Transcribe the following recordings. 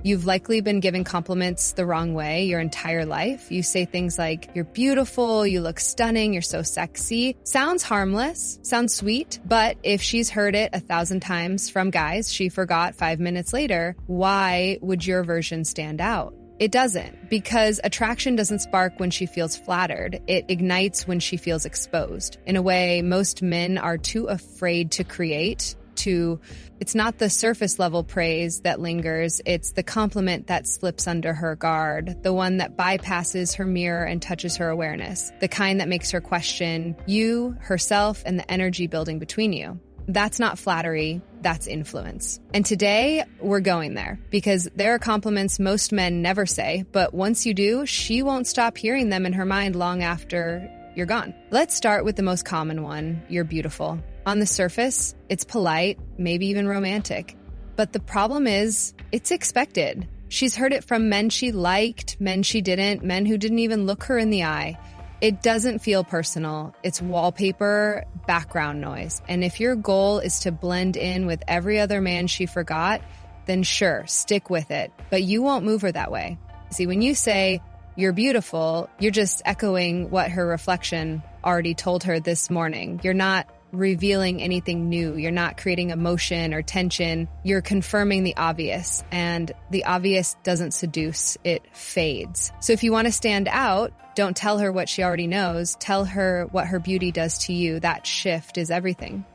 You've likely been giving compliments the wrong way your entire life. You say things like, you're beautiful, you look stunning, you're so sexy. Sounds harmless, sounds sweet, but if she's heard it 1,000 times from guys she forgot 5 minutes later, why would your version stand out? It doesn't, because attraction doesn't spark when she feels flattered. It ignites when she feels exposed. In a way, most men are too afraid to create. It's not the surface level praise that lingers, it's the compliment that slips under her guard, the one that bypasses her mirror and touches her awareness, the kind that makes her question you, herself, and the energy building between you. That's not flattery, that's influence. And today, we're going there, because there are compliments most men never say, but once you do, she won't stop hearing them in her mind long after you're gone. Let's start with the most common one, you're beautiful. On the surface, it's polite, maybe even romantic. But the problem is, it's expected. She's heard it from men she liked, men she didn't, men who didn't even look her in the eye. It doesn't feel personal. It's wallpaper, background noise. And if your goal is to blend in with every other man she forgot, then sure, stick with it. But you won't move her that way. See, when you say, you're beautiful, you're just echoing what her reflection already told her this morning. You're not revealing anything new. You're not creating emotion or tension. You're confirming the obvious, and the obvious doesn't seduce, it fades. So if you want to stand out, don't tell her what she already knows. Tell her what her beauty does to you. That shift is everything.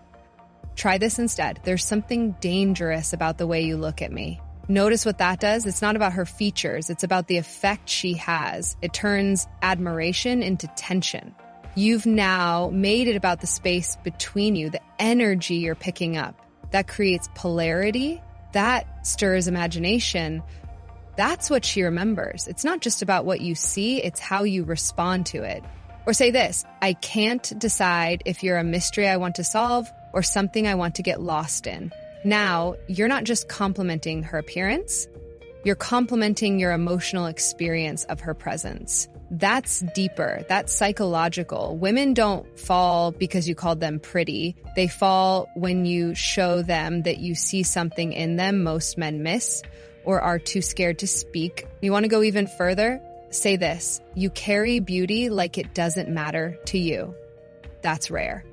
Try this instead. There's something dangerous about the way you look at me. Notice what that does. It's not about her features. It's about the effect she has. It turns admiration into tension. You've now made it about the space between you, the energy you're picking up. That creates polarity. That stirs imagination. That's what she remembers. It's not just about what you see, it's how you respond to it. Or say this, I can't decide if you're a mystery I want to solve or something I want to get lost in. Now, you're not just complimenting her appearance, you're complimenting your emotional experience of her presence. That's deeper. That's psychological. Women don't fall because you called them pretty. They fall when you show them that you see something in them most men miss or are too scared to speak. You want to go even further? Say this, you carry beauty like it doesn't matter to you. That's rare.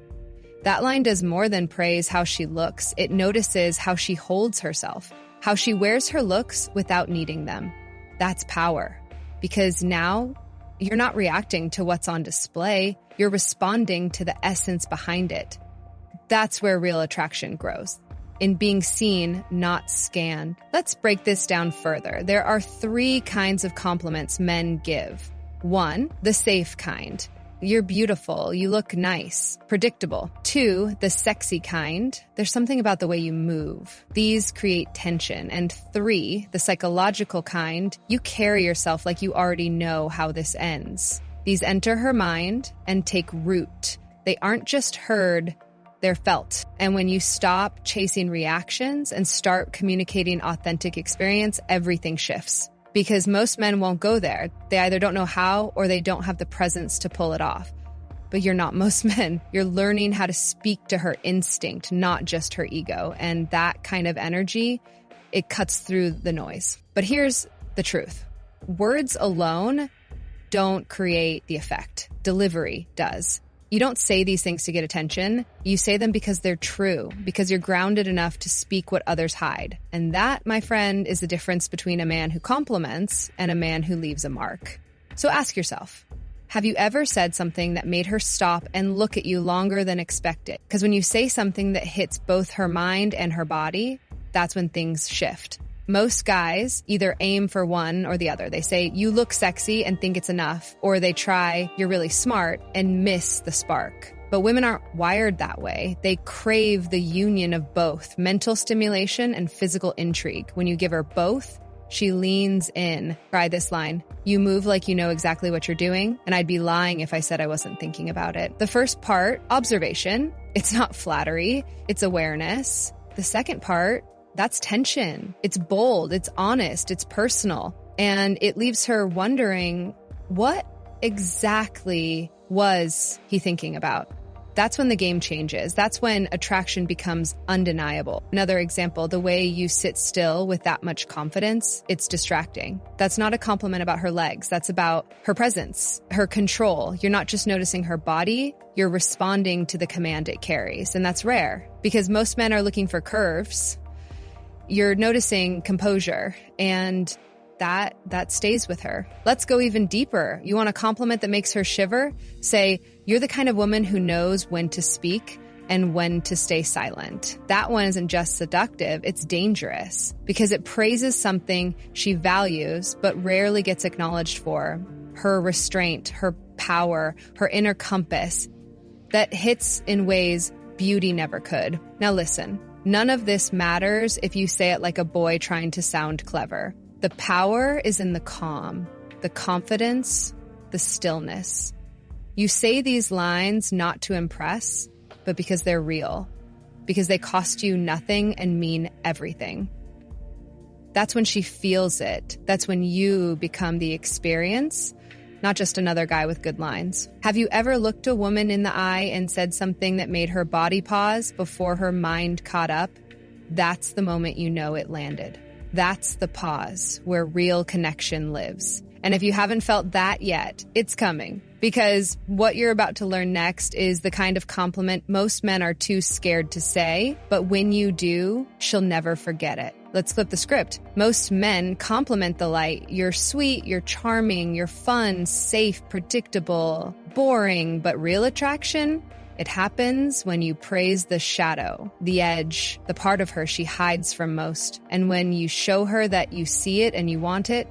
That line does more than praise how she looks. It notices how she holds herself, how she wears her looks without needing them. That's power. Because now, you're not reacting to what's on display, you're responding to the essence behind it. That's where real attraction grows, in being seen, not scanned. Let's break this down further. There are 3 kinds of compliments men give. 1, the safe kind. You're beautiful, you look nice, predictable. 2, the sexy kind. There's something about the way you move. These create tension. And 3, the psychological kind. You carry yourself like you already know how this ends. These enter her mind and take root. They aren't just heard, they're felt. And when you stop chasing reactions and start communicating authentic experience, everything shifts. Because most men won't go there. They either don't know how or they don't have the presence to pull it off. But you're not most men. You're learning how to speak to her instinct, not just her ego. And that kind of energy, it cuts through the noise. But here's the truth. Words alone don't create the effect. Delivery does. You don't say these things to get attention. You say them because they're true, because you're grounded enough to speak what others hide. And that, my friend, is the difference between a man who compliments and a man who leaves a mark. So ask yourself, have you ever said something that made her stop and look at you longer than expected? Because when you say something that hits both her mind and her body, that's when things shift. Most guys either aim for one or the other. They say, you look sexy and think it's enough, or they try, you're really smart and miss the spark. But women aren't wired that way. They crave the union of both, mental stimulation and physical intrigue. When you give her both, she leans in. Try this line. You move like you know exactly what you're doing, and I'd be lying if I said I wasn't thinking about it. The first part, observation. It's not flattery, it's awareness. The second part, that's tension. It's bold, it's honest, it's personal. And it leaves her wondering, what exactly was he thinking about? That's when the game changes. That's when attraction becomes undeniable. Another example, the way you sit still with that much confidence, it's distracting. That's not a compliment about her legs. That's about her presence, her control. You're not just noticing her body, you're responding to the command it carries. And that's rare because most men are looking for curves. You're noticing composure, and that stays with her. Let's go even deeper. You want a compliment that makes her shiver? Say, you're the kind of woman who knows when to speak and when to stay silent. That one isn't just seductive, it's dangerous because it praises something she values but rarely gets acknowledged for. Her restraint, her power, her inner compass that hits in ways beauty never could. Now listen, none of this matters if you say it like a boy trying to sound clever. The power is in the calm, the confidence, the stillness. You say these lines not to impress, but because they're real, because they cost you nothing and mean everything. That's when she feels it. That's when you become the experience, not just another guy with good lines. Have you ever looked a woman in the eye and said something that made her body pause before her mind caught up? That's the moment you know it landed. That's the pause where real connection lives. And if you haven't felt that yet, it's coming. Because what you're about to learn next is the kind of compliment most men are too scared to say, but when you do, she'll never forget it. Let's flip the script. Most men compliment the light. You're sweet, you're charming, you're fun, safe, predictable, boring, but real attraction? It happens when you praise the shadow, the edge, the part of her she hides from most. And when you show her that you see it and you want it,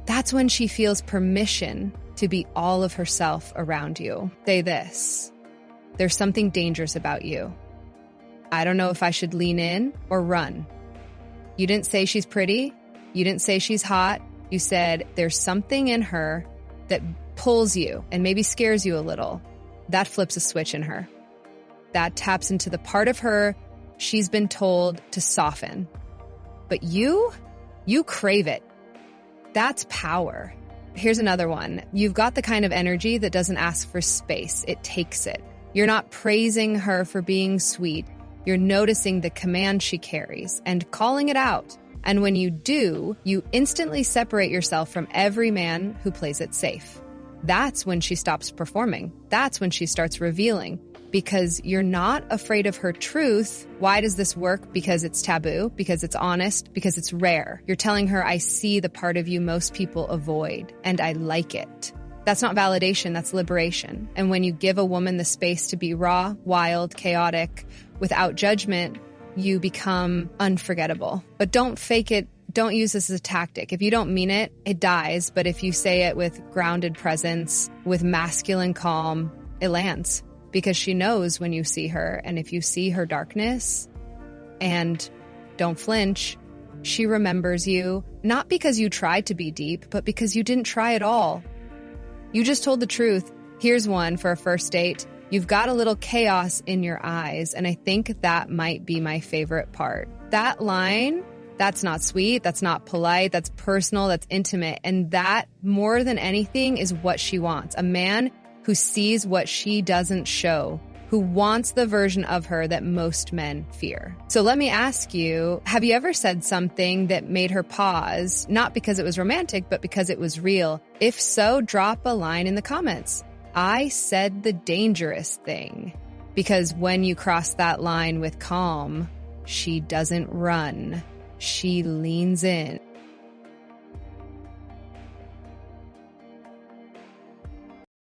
that's when she feels permission to be all of herself around you. Say this: there's something dangerous about you. I don't know if I should lean in or run. You didn't say she's pretty. You didn't say she's hot. You said there's something in her that pulls you and maybe scares you a little. That flips a switch in her. That taps into the part of her she's been told to soften. But you crave it. That's power. Here's another one. You've got the kind of energy that doesn't ask for space. It takes it. You're not praising her for being sweet. You're noticing the command she carries and calling it out. And when you do, you instantly separate yourself from every man who plays it safe. That's when she stops performing. That's when she starts revealing. Because you're not afraid of her truth. Why does this work? Because it's taboo, because it's honest, because it's rare. You're telling her, I see the part of you most people avoid, and I like it. That's not validation, that's liberation. And when you give a woman the space to be raw, wild, chaotic, without judgment, you become unforgettable. But don't fake it. Don't use this as a tactic. If you don't mean it, it dies. But if you say it with grounded presence, with masculine calm, it lands. Because she knows when you see her, and if you see her darkness, and don't flinch, she remembers you, not because you tried to be deep, but because you didn't try at all. You just told the truth. Here's one for a first date. You've got a little chaos in your eyes, and I think that might be my favorite part. That line, that's not sweet, that's not polite, that's personal, that's intimate, and that, more than anything, is what she wants. A man who sees what she doesn't show, who wants the version of her that most men fear. So let me ask you, have you ever said something that made her pause, not because it was romantic, but because it was real? If so, drop a line in the comments. I said the dangerous thing. Because when you cross that line with calm, she doesn't run. She leans in.